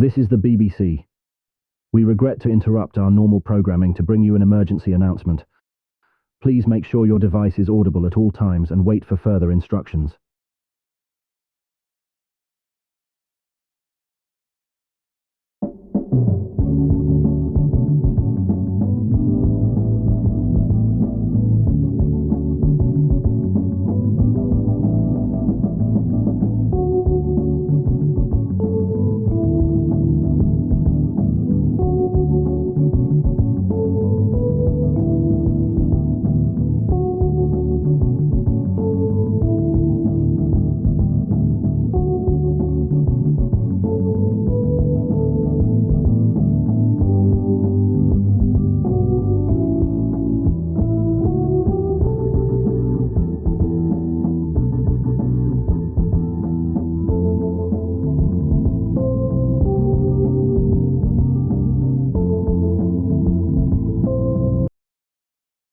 This is the BBC. We regret to interrupt our normal programming to bring you an emergency announcement. Please make sure your device is audible at all times and wait for further instructions.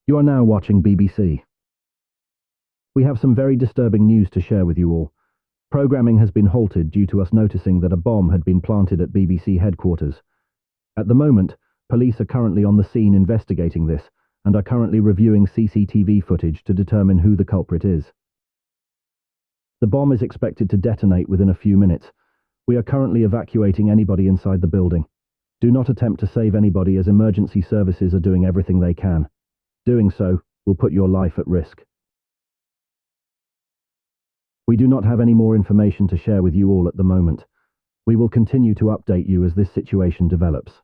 You are now watching BBC. We have some very disturbing news to share with you all. Programming has been halted due to us noticing that a bomb had been planted at BBC headquarters. At the moment, police are currently on the scene investigating this and are currently reviewing CCTV footage to determine who the culprit is. The bomb is expected to detonate within a few minutes. We are currently evacuating anybody inside the building. Do not attempt to save anybody as emergency services are doing everything they can. Doing so will put your life at risk. We do not have any more information to share with you all at the moment. We will continue to update you as this situation develops.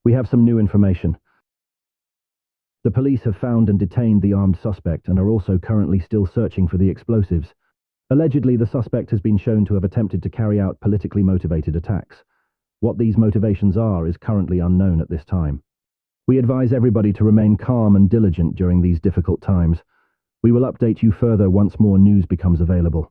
We have some new information. The police have found and detained the armed suspect and are also currently still searching for the explosives. Allegedly, the suspect has been shown to have attempted to carry out politically motivated attacks. What these motivations are is currently unknown at this time. We advise everybody to remain calm and diligent during these difficult times. We will update you further once more news becomes available.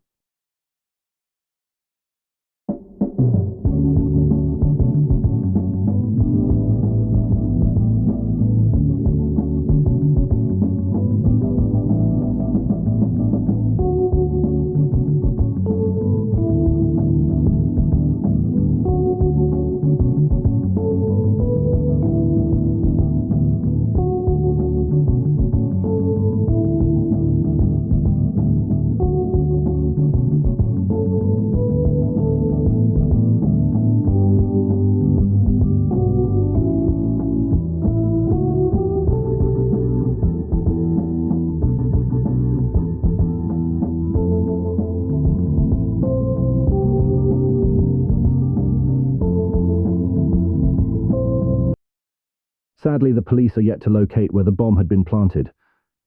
Sadly, the police are yet to locate where the bomb had been planted.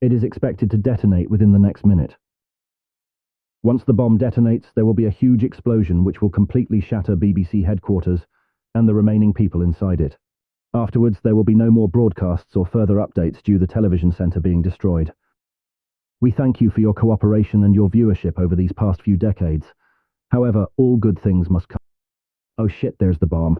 It is expected to detonate within the next minute. Once the bomb detonates, there will be a huge explosion which will completely shatter BBC headquarters and the remaining people inside it. Afterwards, there will be no more broadcasts or further updates due to the television centre being destroyed. We thank you for your cooperation and your viewership over these past few decades. However, all good things must come. Oh shit, there's the bomb.